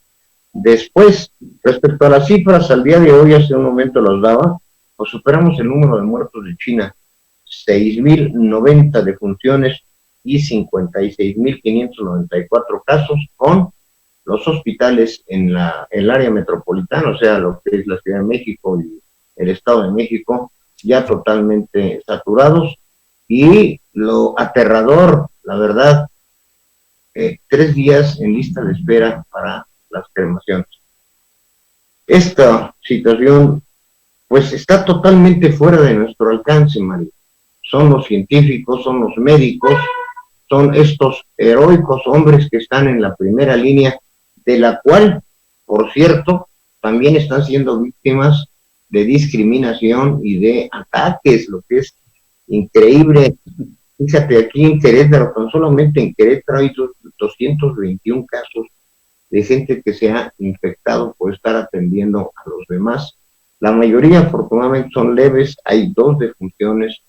después. Respecto a las cifras, al día de hoy, hace un momento las daba, pues superamos el número de muertos de China, 6,090 defunciones y 56,594 casos, con los hospitales en el área metropolitana, o sea, lo que es la Ciudad de México y el Estado de México, ya totalmente saturados. Y lo aterrador, la verdad, 3 días en lista de espera para las cremaciones. Esta situación, pues, está totalmente fuera de nuestro alcance, Mario. Son los científicos, son los médicos, son estos heroicos hombres que están en la primera línea, de la cual, por cierto, también están siendo víctimas de discriminación y de ataques, lo que es increíble. Fíjate, aquí en Querétaro, tan solamente en Querétaro hay 221 casos de gente que se ha infectado por estar atendiendo a los demás. La mayoría, afortunadamente, son leves, hay 2 defunciones.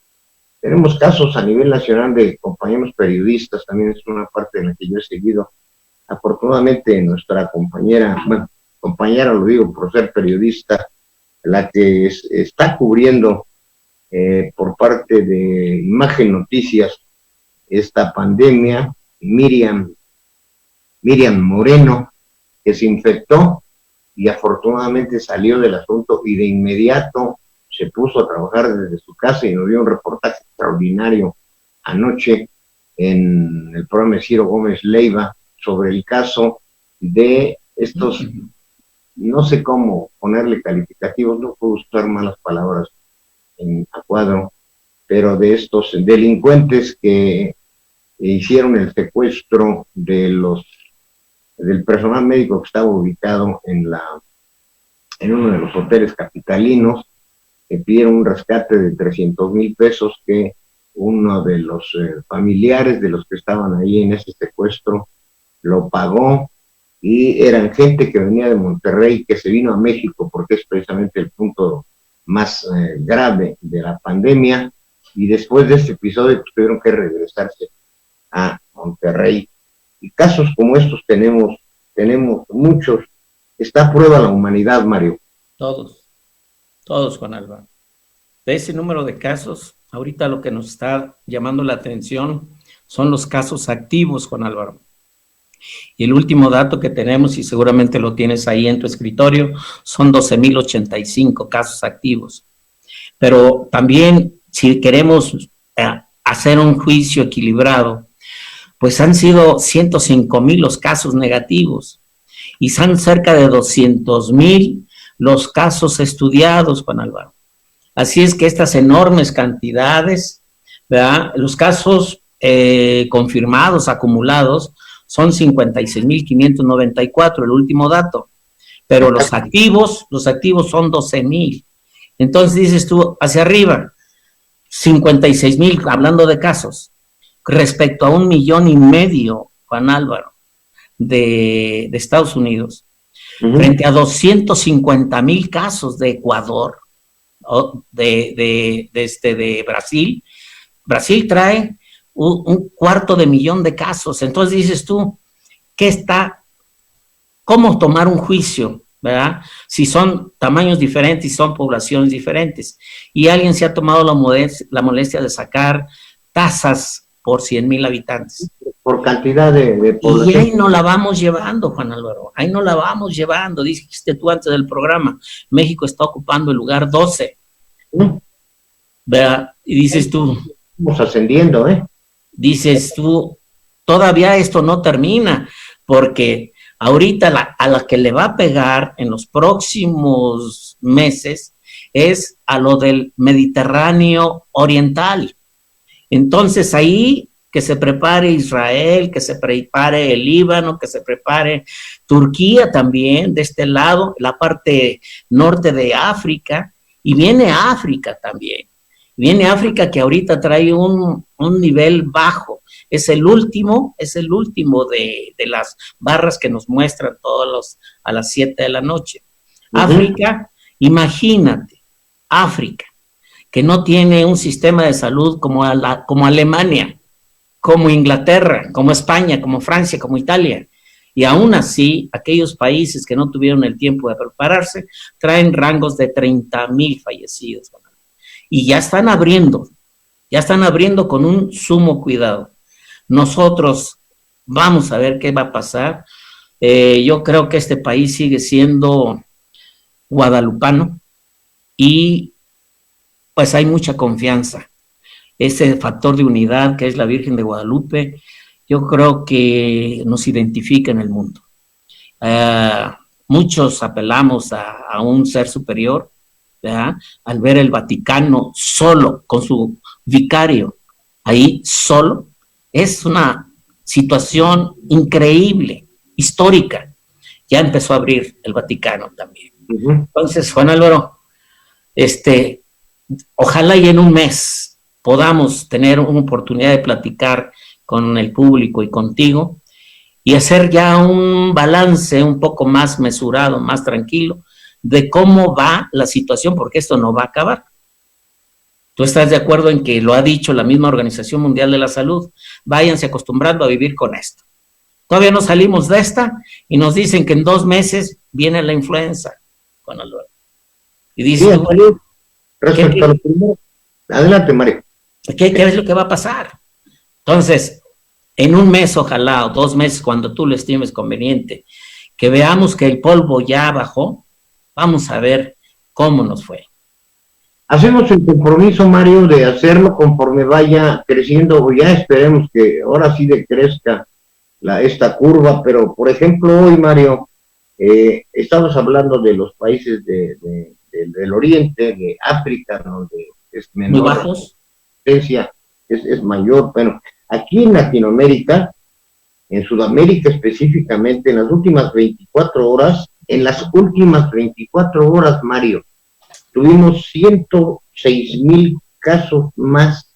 Tenemos casos a nivel nacional de compañeros periodistas, también es una parte de la que yo he seguido. Afortunadamente, nuestra compañera, bueno, compañera lo digo por ser periodista, la que está cubriendo por parte de Imagen Noticias esta pandemia, Miriam Moreno, que se infectó y afortunadamente salió del asunto y de inmediato se puso a trabajar desde su casa y nos dio un reportaje extraordinario anoche en el programa de Ciro Gómez Leiva sobre el caso de estos, no sé cómo ponerle calificativos, no puedo usar malas palabras a cuadro, pero de estos delincuentes que hicieron el secuestro del personal médico que estaba ubicado en uno de los hoteles capitalinos, que pidieron un rescate de 300,000 pesos que uno de los familiares de los que estaban ahí en ese secuestro lo pagó, y eran gente que venía de Monterrey, que se vino a México porque es precisamente el punto más grave de la pandemia, y después de este episodio pues, tuvieron que regresarse a Monterrey. Y casos como estos tenemos muchos. Está a prueba la humanidad, Mario. Todos, Juan Álvaro. De ese número de casos, ahorita lo que nos está llamando la atención son los casos activos, Juan Álvaro. Y el último dato que tenemos, y seguramente lo tienes ahí en tu escritorio, son 12,085 casos activos. Pero también, si queremos hacer un juicio equilibrado, pues han sido 105,000 los casos negativos y son cerca de 200,000 los casos estudiados, Juan Álvaro. Así es que estas enormes cantidades, ¿verdad? Los casos confirmados, acumulados, son 56,594, el último dato, pero los activos son 12,000. Entonces dices tú, hacia arriba, 56,000, hablando de casos, respecto a 1,5 millones, Juan Álvaro, de Estados Unidos, frente a 250,000 casos de Ecuador, de Brasil. Brasil trae un 250,000 de casos. Entonces dices tú, ¿cómo tomar un juicio, verdad? Si son tamaños diferentes y son poblaciones diferentes. Y alguien se ha tomado la molestia de sacar tasas por 100,000 habitantes. Por cantidad de población. Y ahí no la vamos llevando, Juan Álvaro, ahí no la vamos llevando. Dijiste tú antes del programa, México está ocupando el lugar 12. ¿Verdad? Y dices tú... Estamos ascendiendo, Dices tú, todavía esto no termina, porque ahorita a la que le va a pegar en los próximos meses es a lo del Mediterráneo Oriental. Entonces ahí que se prepare Israel, que se prepare el Líbano, que se prepare Turquía también, de este lado, la parte norte de África, y viene África también. Viene África que ahorita trae un nivel bajo. Es el último de las barras que nos muestran a las 7 de la noche. África, imagínate, África, que no tiene un sistema de salud como Alemania, como Inglaterra, como España, como Francia, como Italia. Y aún así, aquellos países que no tuvieron el tiempo de prepararse, traen rangos de 30,000 fallecidos. Y ya están abriendo con un sumo cuidado. Nosotros vamos a ver qué va a pasar. Yo creo que este país sigue siendo guadalupano y pues hay mucha confianza. Ese factor de unidad que es la Virgen de Guadalupe, yo creo que nos identifica en el mundo. Muchos apelamos a un ser superior, ¿verdad? Al ver el Vaticano solo, con su vicario, ahí solo, es una situación increíble, histórica. Ya empezó a abrir el Vaticano también. Entonces, Juan Álvaro, Ojalá y en un mes podamos tener una oportunidad de platicar con el público y contigo y hacer ya un balance un poco más mesurado, más tranquilo, de cómo va la situación, porque esto no va a acabar. ¿Tú estás de acuerdo en que lo ha dicho la misma Organización Mundial de la Salud? Váyanse acostumbrando a vivir con esto. Todavía no salimos de esta y nos dicen que en 2 meses viene la influenza, Juan Alberto. Y dices, sí, respecto a lo primero, adelante, Mario. ¿Qué es lo que va a pasar? Entonces, en un mes, ojalá, o 2 meses, cuando tú lo estimes conveniente, que veamos que el polvo ya bajó, vamos a ver cómo nos fue. Hacemos el compromiso, Mario, de hacerlo conforme vaya creciendo, o ya esperemos que ahora sí decrezca esta curva, pero por ejemplo hoy, Mario, estamos hablando de los países del Oriente, de África, donde es menor. Muy bajos. Es mayor. Bueno, aquí en Latinoamérica, en Sudamérica específicamente, en las últimas 24 horas, Mario, tuvimos 106,000 casos más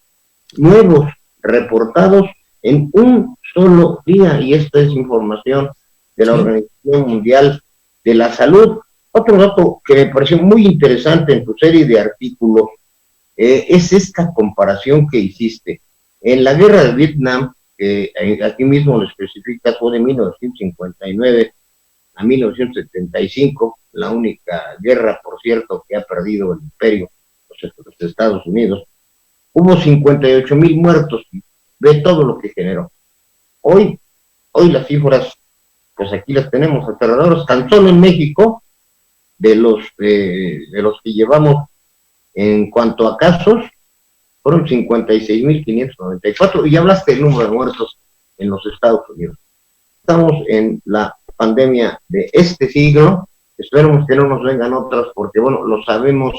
nuevos reportados en un solo día, y esta es información de la Organización Mundial de la Salud. Otro dato que me pareció muy interesante en tu serie de artículos es esta comparación que hiciste. En la guerra de Vietnam, aquí mismo lo especifica, fue de 1959 a 1975, la única guerra, por cierto, que ha perdido el imperio, los Estados Unidos. Hubo 58,000 muertos, ve todo lo que generó. Hoy las cifras, pues aquí las tenemos aterradoras. Tan solo en México, de los que llevamos en cuanto a casos, fueron 56,594, y ya hablaste del número de muertos en los Estados Unidos. Estamos en la pandemia de este siglo, esperemos que no nos vengan otras, porque bueno, lo sabemos,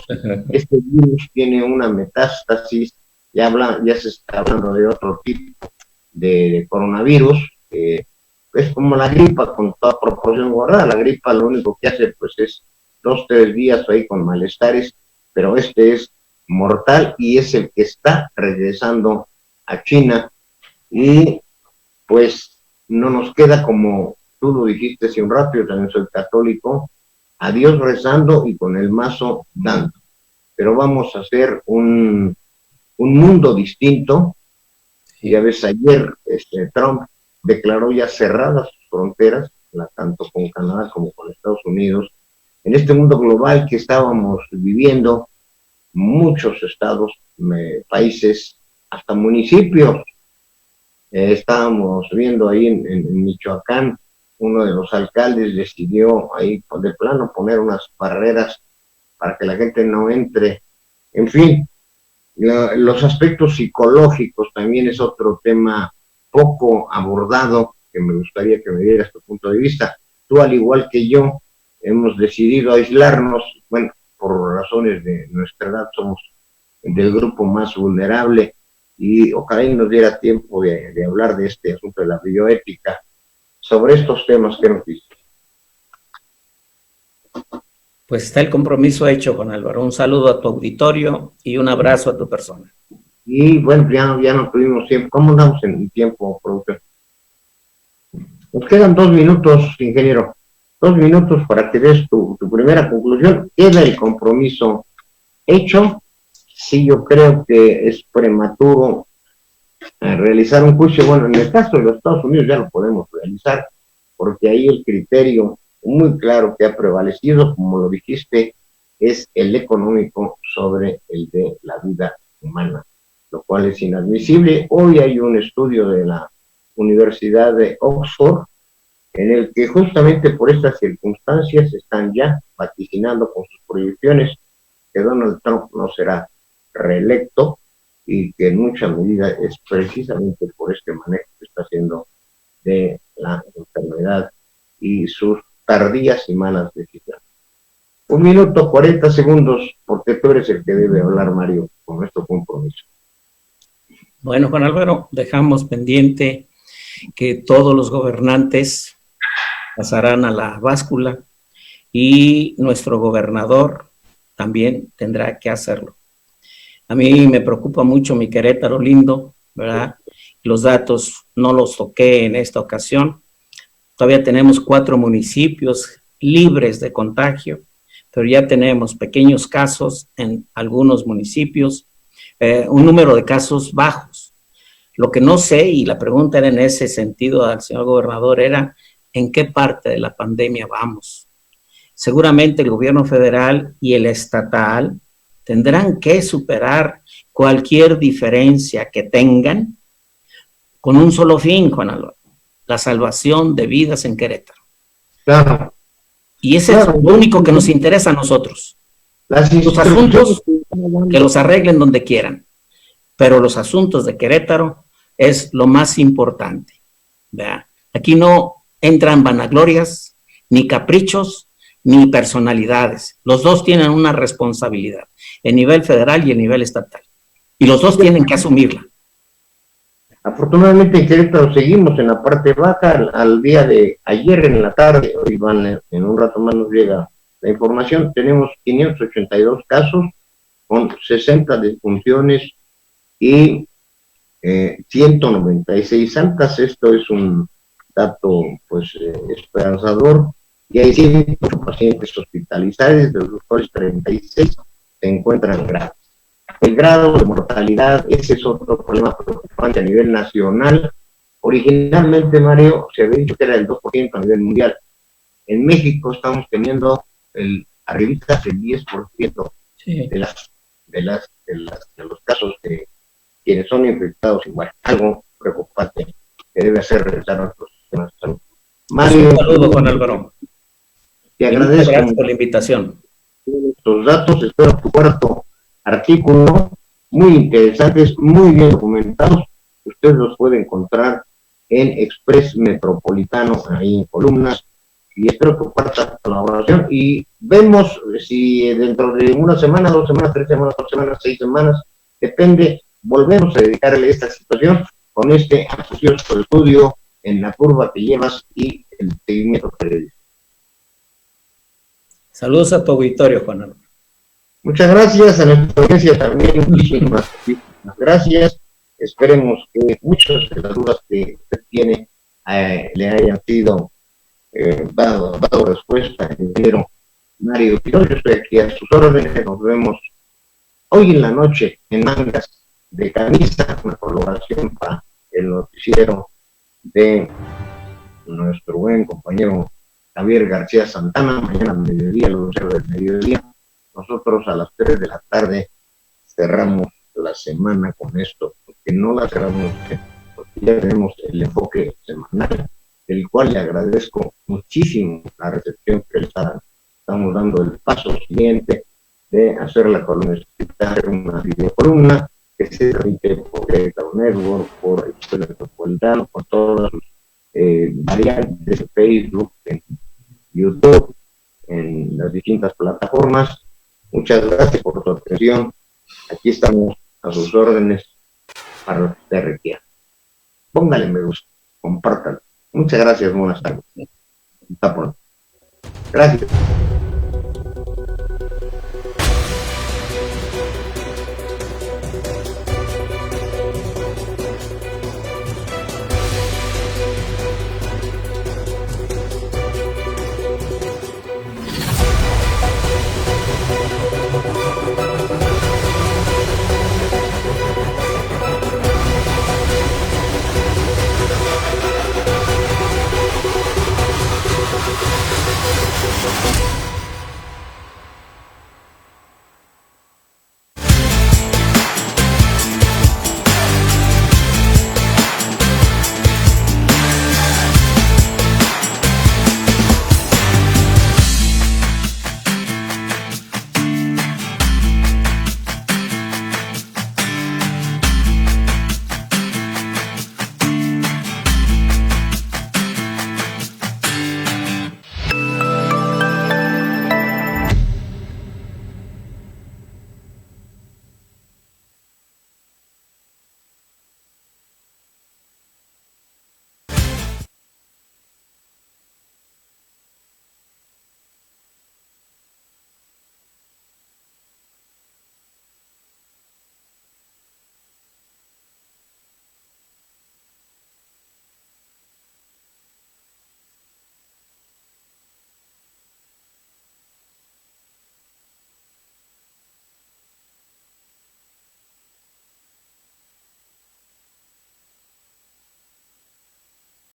este virus tiene una metástasis, ya se está hablando de otro tipo de coronavirus, es como la gripa, con toda proporción guardada. La gripa lo único que hace pues es 2-3 días ahí con malestares, pero este es mortal y es el que está regresando a China, y pues no nos queda, como tú lo dijiste hace un rato, yo también soy católico, a Dios rezando y con el mazo dando, pero vamos a hacer un mundo distinto. Ya ves, ayer Trump declaró ya cerradas sus fronteras, tanto con Canadá como con Estados Unidos. En este mundo global que estábamos viviendo, muchos estados, países, hasta municipios, estábamos viendo ahí en Michoacán, uno de los alcaldes decidió ahí de plano poner unas barreras para que la gente no entre. En fin, los aspectos psicológicos también es otro tema poco abordado, que me gustaría que me dieras tu punto de vista. Tú, al igual que yo, hemos decidido aislarnos, bueno, por razones de nuestra edad somos del grupo más vulnerable, y ojalá nos diera tiempo de hablar de este asunto de la bioética, sobre estos temas que nos dices. Pues está el compromiso hecho, Juan Álvaro. Un saludo a tu auditorio y un abrazo a tu persona. Y bueno, ya no tuvimos tiempo. ¿Cómo andamos en tiempo, productor? Nos quedan 2 minutos, ingeniero. 2 minutos para que des tu primera conclusión. ¿Queda el compromiso hecho? Sí, yo creo que es prematuro realizar un juicio. Bueno, en el caso de los Estados Unidos ya lo podemos realizar, porque ahí el criterio muy claro que ha prevalecido, como lo dijiste, es el económico sobre el de la vida humana, lo cual es inadmisible. Hoy hay un estudio de la Universidad de Oxford en el que justamente por estas circunstancias están ya vaticinando con sus proyecciones que Donald Trump no será reelecto, y que en mucha medida es precisamente por este manejo que está haciendo de la enfermedad y sus tardías y malas decisiones. 1 minuto 40 segundos, porque tú eres el que debe hablar, Mario, con nuestro compromiso. Bueno, Juan Álvaro, dejamos pendiente que todos los gobernantes pasarán a la báscula, y nuestro gobernador también tendrá que hacerlo. A mí me preocupa mucho mi Querétaro lindo, ¿verdad? Los datos no los toqué en esta ocasión. Todavía tenemos 4 municipios libres de contagio, pero ya tenemos pequeños casos en algunos municipios, un número de casos bajos. Lo que no sé, y la pregunta era en ese sentido al señor gobernador, era ¿en qué parte de la pandemia vamos? Seguramente el gobierno federal y el estatal tendrán que superar cualquier diferencia que tengan con un solo fin, Juan Álvaro, la salvación de vidas en Querétaro. Claro. Y ese es lo único que nos interesa a nosotros. Los asuntos que los arreglen donde quieran, pero los asuntos de Querétaro es lo más importante. ¿Verdad? Aquí no entran vanaglorias, ni caprichos, ni personalidades. Los dos tienen una responsabilidad, el nivel federal y el nivel estatal. Y los dos tienen que asumirla. Afortunadamente en Querétaro seguimos en la parte baja. Al día de ayer en la tarde, hoy van, en un rato más nos llega la información, tenemos 582 casos con 60 defunciones y 196 altas. Esto es un dato pues esperanzador, y hay 108 pacientes hospitalizados, de los cuales 36 se encuentran graves. El grado de mortalidad, ese es otro problema preocupante a nivel nacional. Originalmente, Mario, se había dicho que era el 2% a nivel mundial. En México estamos teniendo arribita del 10% sí, de los casos de quienes son infectados. Igual, algo preocupante que debe hacer regresar a nuestros sistemas de salud. Mario, un saludo, Juan Álvaro. Te agradezco. Gracias por la invitación. Estos datos, espero tu cuarto artículo, muy interesantes, muy bien documentados. Usted los puede encontrar en Express Metropolitano, ahí en columnas, y espero tu cuarta colaboración. Y vemos si dentro de una semana, 2 semanas, 3 semanas, 4 semanas, 6 semanas, depende, volvemos a dedicarle a esta situación con este acucioso estudio en la curva que llevas y el seguimiento que le dices. Saludos a tu auditorio, Juan Álvaro. Muchas gracias a nuestra audiencia también, muchísimas gracias. Esperemos que muchas de las dudas que usted tiene le hayan sido dado respuesta. Ingeniero Mario Quiroz, yo estoy aquí a sus órdenes. Nos vemos hoy en la noche en Mangas de Camisa, una colaboración para el noticiero de nuestro buen compañero Javier García Santana. Mañana al mediodía, los 0 del mediodía. Nosotros a las 3 de la tarde cerramos la semana con esto, porque no la cerramos, porque ya tenemos el enfoque semanal, del cual le agradezco muchísimo la recepción que le estamos dando. El paso siguiente de hacer la columna, una videocolumna que se transmite por Querétaro Network, por el Express Metropolitano, por todas sus variantes de Facebook, en YouTube, en las distintas plataformas. Muchas gracias por su atención. Aquí estamos a sus órdenes para lo que usted requiera. Póngale me gusta, compártalo. Muchas gracias, buenas tardes. Hasta pronto. Gracias.